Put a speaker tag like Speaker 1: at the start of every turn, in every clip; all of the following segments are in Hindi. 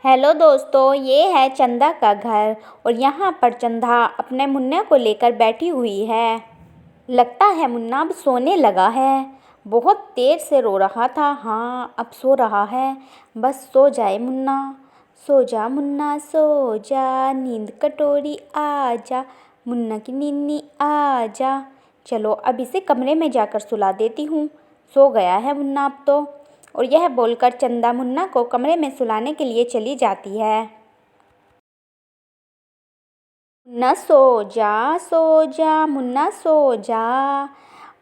Speaker 1: हेलो दोस्तों, ये है चंदा का घर और यहाँ पर चंदा अपने मुन्ने को लेकर बैठी हुई है। लगता है मुन्ना अब सोने लगा है। बहुत देर से रो रहा था। हाँ, अब सो रहा है। बस सो जाए मुन्ना। सो जा मुन्ना सो जा, नींद कटोरी आ जा, मुन्ना की नीनी आ जा। चलो अब इसे कमरे में जाकर सुला देती हूँ। सो गया है मुन्ना अब तो। और यह बोलकर चंदा मुन्ना को कमरे में सुलाने के लिए चली जाती है। मुन्ना सो जा मुन्ना सो जा।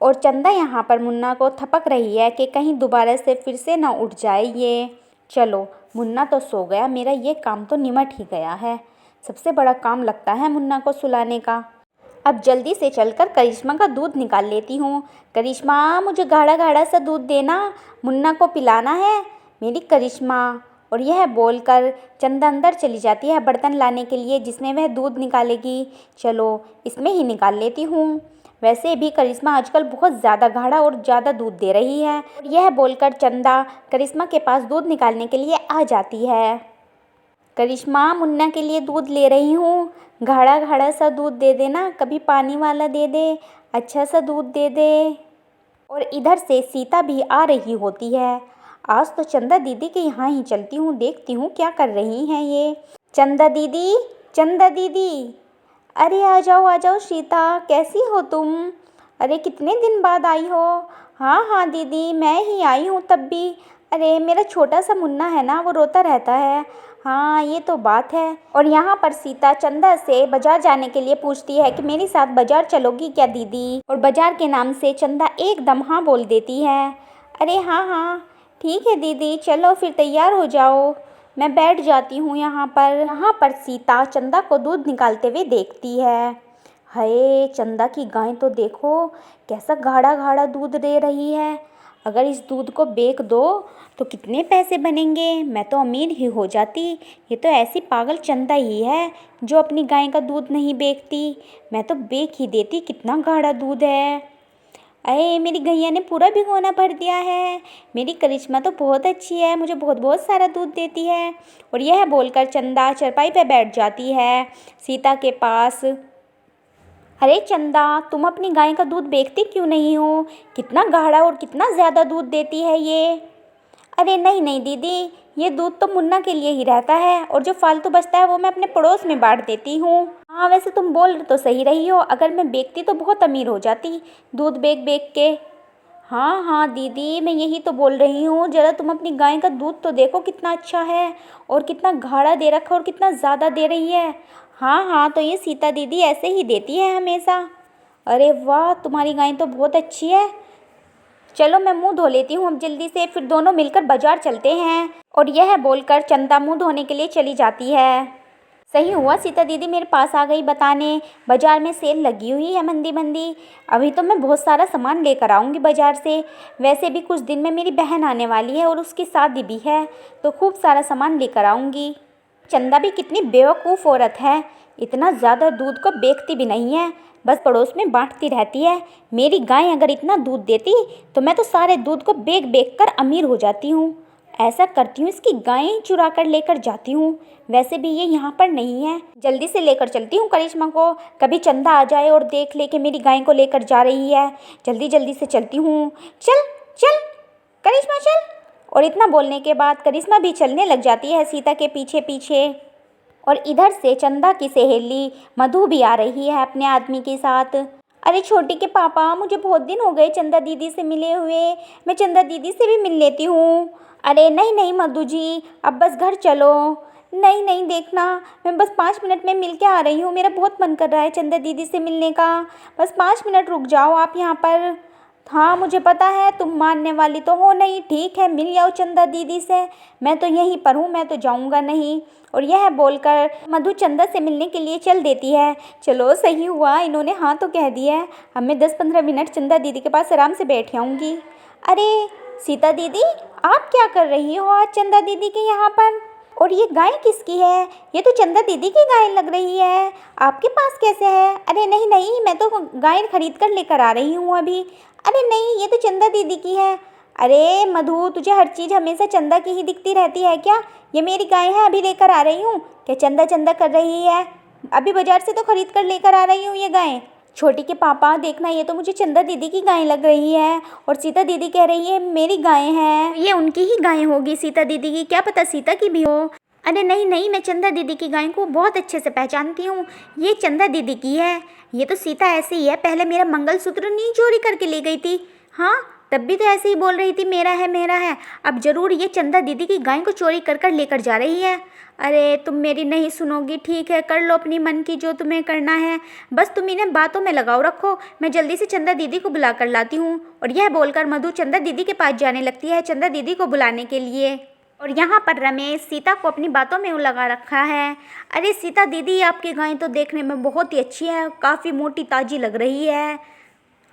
Speaker 1: और चंदा यहाँ पर मुन्ना को थपक रही है कि कहीं दोबारा से फिर से ना उठ जाए ये। चलो मुन्ना तो सो गया, मेरा ये काम तो निमट ही गया है। सबसे बड़ा काम लगता है मुन्ना को सुलाने का। अब जल्दी से चलकर करिश्मा का दूध निकाल लेती हूँ। करिश्मा, मुझे गाढ़ा गाढ़ा सा दूध देना, मुन्ना को पिलाना है मेरी करिश्मा। और यह बोलकर चंदा अंदर चली जाती है बर्तन लाने के लिए जिसमें वह दूध निकालेगी। चलो इसमें ही निकाल लेती हूँ। वैसे भी करिश्मा आजकल बहुत ज़्यादा गाढ़ा और ज़्यादा दूध दे रही है। और यह बोलकर चंदा करिश्मा के पास दूध निकालने के लिए आ जाती है। करिश्मा, मुन्ना के लिए दूध ले रही हूँ, गाढ़ा गाढ़ा सा दूध दे देना, कभी पानी वाला दे दे, अच्छा सा दूध दे दे। और इधर से सीता भी आ रही होती है। आज तो चंदा दीदी के यहाँ ही चलती हूँ, देखती हूँ क्या कर रही हैं ये। चंदा दीदी, चंदा दीदी, अरे आ जाओ सीता, कैसी हो तुम? अरे कितने दिन बाद आई हो। हाँ हाँ दीदी, मैं ही आई हूँ तब भी। अरे मेरा छोटा सा मुन्ना है ना, वो रोता रहता है। हाँ ये तो बात है। और यहाँ पर सीता चंदा से बाजार जाने के लिए पूछती है कि मेरे साथ बाजार चलोगी क्या दीदी? और बाजार के नाम से चंदा एकदम हाँ बोल देती है। अरे हाँ हाँ ठीक है दीदी, चलो फिर तैयार हो जाओ, मैं बैठ जाती हूँ यहाँ पर। यहाँ पर सीता चंदा को दूध निकालते हुए देखती है। हाय, चंदा की गाय तो देखो कैसा गाढ़ा गाढ़ा दूध दे रही है। अगर इस दूध को बेच दो तो कितने पैसे बनेंगे, मैं तो अमीर ही हो जाती। ये तो ऐसी पागल चंदा ही है जो अपनी गाय का दूध नहीं बेचती। मैं तो बेच ही देती, कितना गाढ़ा दूध है। अरे मेरी गैया ने पूरा भिगोना भर दिया है। मेरी करिश्मा तो बहुत अच्छी है, मुझे बहुत बहुत सारा दूध देती है। और यह बोलकर चंदा चारपाई पे बैठ जाती है सीता के पास। अरे चंदा, तुम अपनी गाय का दूध बेचती क्यों नहीं हो? कितना गाढ़ा और कितना ज़्यादा दूध देती है ये। अरे नहीं नहीं दीदी, ये दूध तो मुन्ना के लिए ही रहता है और जो फालतू बचता है वो मैं अपने पड़ोस में बांट देती हूँ। हाँ वैसे तुम बोल तो सही रही हो, अगर मैं बेचती तो बहुत अमीर हो जाती दूध बेच बेच के। हाँ हाँ दीदी, मैं यही तो बोल रही हूँ, ज़रा तुम अपनी गाय का दूध तो देखो कितना अच्छा है और कितना गाढ़ा दे रखा और कितना ज़्यादा दे रही है। हाँ हाँ, तो ये सीता दीदी ऐसे ही देती है हमेशा। अरे वाह, तुम्हारी गाय तो बहुत अच्छी है। चलो मैं मुंह धो लेती हूँ अब जल्दी से, फिर दोनों मिलकर बाजार चलते हैं। और यह बोलकर चंदा मुंह धोने के लिए चली जाती है। सही हुआ सीता दीदी मेरे पास आ गई बताने, बाजार में सेल लगी हुई है मंदी मंदी। अभी तो मैं बहुत सारा सामान लेकर आऊँगी बाजार से। वैसे भी कुछ दिन में मेरी बहन आने वाली है और उसकी शादी भी है, तो खूब सारा सामान लेकर आऊँगी। चंदा भी कितनी बेवकूफ़ औरत है, इतना ज़्यादा दूध को बेचती भी नहीं है, बस पड़ोस में बांटती रहती है। मेरी गाय अगर इतना दूध देती तो मैं तो सारे दूध को बेच बेच कर अमीर हो जाती हूँ। ऐसा करती हूँ, इसकी गायें चुरा कर लेकर जाती हूँ। वैसे भी ये यहाँ पर नहीं है, जल्दी से लेकर चलती हूँ करिश्मा को, कभी चंदा आ जाए और देख ले कि मेरी गाय को लेकर जा रही है। जल्दी जल्दी से चलती हूँ। चल चल करिश्मा चल। और इतना बोलने के बाद करिश्मा भी चलने लग जाती है सीता के पीछे पीछे। और इधर से चंदा की सहेली मधु भी आ रही है अपने आदमी के साथ। अरे छोटी के पापा, मुझे बहुत दिन हो गए चंदा दीदी से मिले हुए, मैं चंदा दीदी से भी मिल लेती हूँ। अरे नहीं नहीं मधु जी, अब बस घर चलो। नहीं नहीं देखना, मैं बस 5 मिनट में मिल के आ रही हूँ, मेरा बहुत मन कर रहा है चंदा दीदी से मिलने का। बस 5 मिनट रुक जाओ आप यहाँ पर। हाँ मुझे पता है तुम मानने वाली तो हो नहीं, ठीक है मिल जाओ चंदा दीदी से, मैं तो यहीं पर हूँ, मैं तो जाऊँगा नहीं। और यह बोलकर मधु चंदा से मिलने के लिए चल देती है। चलो सही हुआ, इन्होंने हाँ तो कह दिया है, अब मैं 10-15 मिनट चंदा दीदी के पास आराम से बैठ आऊँगी। अरे सीता दीदी, आप क्या कर रही हो आज चंदा दीदी के यहाँ पर? और ये गाय किसकी है? ये तो चंदा दीदी की गाय लग रही है, आपके पास कैसे है? अरे नहीं नहीं, मैं तो गाय खरीद कर लेकर आ रही हूँ अभी। अरे नहीं, ये तो चंदा दीदी की है। अरे मधु, तुझे हर चीज़ हमेशा चंदा की ही दिखती रहती है क्या? ये मेरी गाय है, अभी लेकर आ रही हूँ। क्या चंदा चंदा कर रही है? अभी बाजार से तो खरीद कर लेकर आ रही हूँ ये गाय। छोटी के पापा देखना, ये तो मुझे चंदा दीदी की गाय लग रही है और सीता दीदी कह रही है मेरी गाय है। ये उनकी ही गाय होगी सीता दीदी की, क्या पता सीता की भी हो। अरे नहीं नहीं, मैं चंदा दीदी की गाय को बहुत अच्छे से पहचानती हूँ। ये चंदा दीदी की है। ये तो सीता ऐसे ही है, पहले मेरा मंगलसूत्र नहीं चोरी करके ले गई थी। हाँ, तब भी तो ऐसे ही बोल रही थी मेरा है मेरा है। अब जरूर ये चंदा दीदी की गाय को चोरी कर कर लेकर जा रही है। अरे तुम मेरी नहीं सुनोगी, ठीक है, कर लो अपनी मन की जो तुम्हें करना है, बस तुम इन्हें बातों में लगाओ रखो। मैं जल्दी से चंदा दीदी को बुला कर लाती हूँ। और यह बोलकर मधु चंदा दीदी के पास जाने लगती है चंदा दीदी को बुलाने के लिए। और यहाँ पर रमेश सीता को अपनी बातों में लगा रखा है। अरे सीता दीदी, आपकी गाय तो देखने में बहुत ही अच्छी है, काफ़ी मोटी ताजी लग रही है।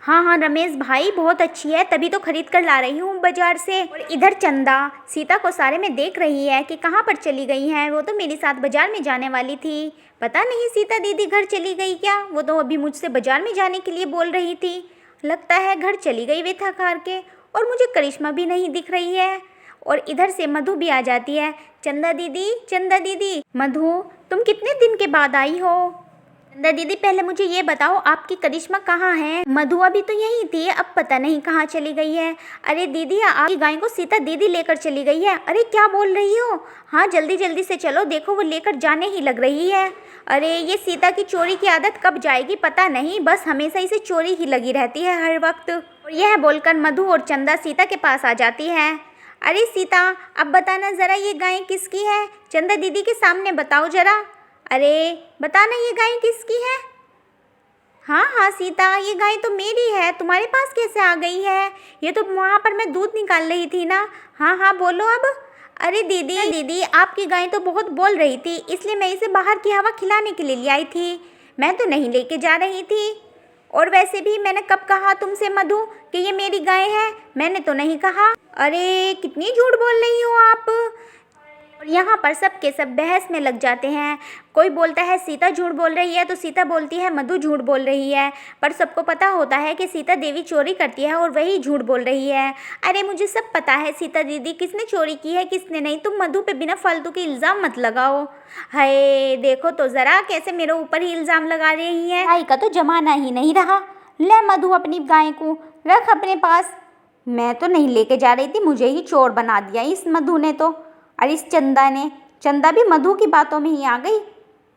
Speaker 1: हाँ हाँ रमेश भाई, बहुत अच्छी है, तभी तो खरीद कर ला रही हूँ बाजार से। और इधर चंदा सीता को सारे में देख रही है कि कहाँ पर चली गई है। वो तो मेरे साथ बाजार में जाने वाली थी, पता नहीं सीता दीदी घर चली गई क्या। वो तो अभी मुझसे बाजार में जाने के लिए बोल रही थी, लगता है घर चली गई वे थक हार के। और मुझे करिश्मा भी नहीं दिख रही है। और इधर से मधु भी आ जाती है। चंदा दीदी, मधु तुम कितने दिन के बाद आई हो? चंदा दीदी, पहले मुझे ये बताओ आपकी करिश्मा कहाँ है? मधु अभी तो यहीं थी, अब पता नहीं कहाँ चली गई है। अरे दीदी, आपकी गाय को सीता दीदी लेकर चली गई है। अरे क्या बोल रही हो? हाँ जल्दी जल्दी से चलो, देखो वो लेकर जाने ही लग रही है। अरे ये सीता की चोरी की आदत कब जाएगी पता नहीं, बस हमेशा इसे चोरी ही लगी रहती है हर वक्त। और यह बोलकर मधु और चंदा सीता के पास आ जाती है। अरे सीता, अब बताना ज़रा ये गाय किसकी है? चंदा दीदी के सामने बताओ ज़रा। अरे बताना ये गाय किसकी है? हाँ हाँ सीता, ये गाय तो मेरी है, तुम्हारे पास कैसे आ गई है? ये तो वहाँ पर मैं दूध निकाल रही थी ना। हाँ हाँ बोलो अब। अरे दीदी आपकी गाय तो बहुत बोल रही थी, इसलिए मैं इसे बाहर की हवा खिलाने के लिए ले आई थी, मैं तो नहीं लेके जा रही थी। और वैसे भी मैंने कब कहा तुमसे मधु कि ये मेरी गाय है? मैंने तो नहीं कहा। अरे कितनी झूठ बोल रही हो आप। और यहाँ पर सब के सब बहस में लग जाते हैं। कोई बोलता है सीता झूठ बोल रही है, तो सीता बोलती है मधु झूठ बोल रही है। पर सबको पता होता है कि सीता देवी चोरी करती है और वही झूठ बोल रही है। अरे मुझे सब पता है सीता दीदी किसने चोरी की है किसने नहीं, तुम मधु पे बिना फालतू के इल्ज़ाम मत लगाओ। हाय देखो तो ज़रा कैसे मेरे ऊपर ही इल्ज़ाम लगा रही है। भाई का तो जमाना ही नहीं रहा। ले मधु अपनी गाय को रख अपने पास। मैं तो नहीं लेके जा रही थी, मुझे ही चोर बना दिया इस मधु ने तो। और इस चंदा भी मधु की बातों में ही आ गई।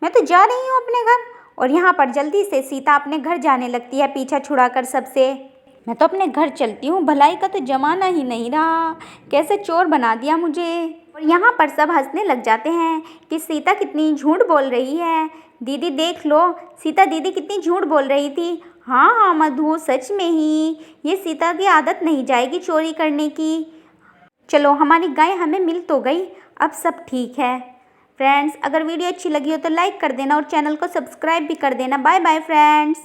Speaker 1: मैं तो जा रही हूँ अपने घर। और यहाँ पर जल्दी से सीता अपने घर जाने लगती है पीछा छुड़ाकर सबसे। मैं तो अपने घर चलती हूँ, भलाई का तो जमाना ही नहीं रहा, कैसे चोर बना दिया मुझे। और यहाँ पर सब हंसने लग जाते हैं कि सीता कितनी झूठ बोल रही है। दीदी देख लो, सीता दीदी कितनी झूठ बोल रही थी। हाँ हाँ मधु, सच में ही ये सीता की आदत नहीं जाएगी चोरी करने की। चलो हमारी गाय हमें मिल तो गई, अब सब ठीक है। फ्रेंड्स, अगर वीडियो अच्छी लगी हो तो लाइक कर देना और चैनल को सब्सक्राइब भी कर देना। Bye bye friends.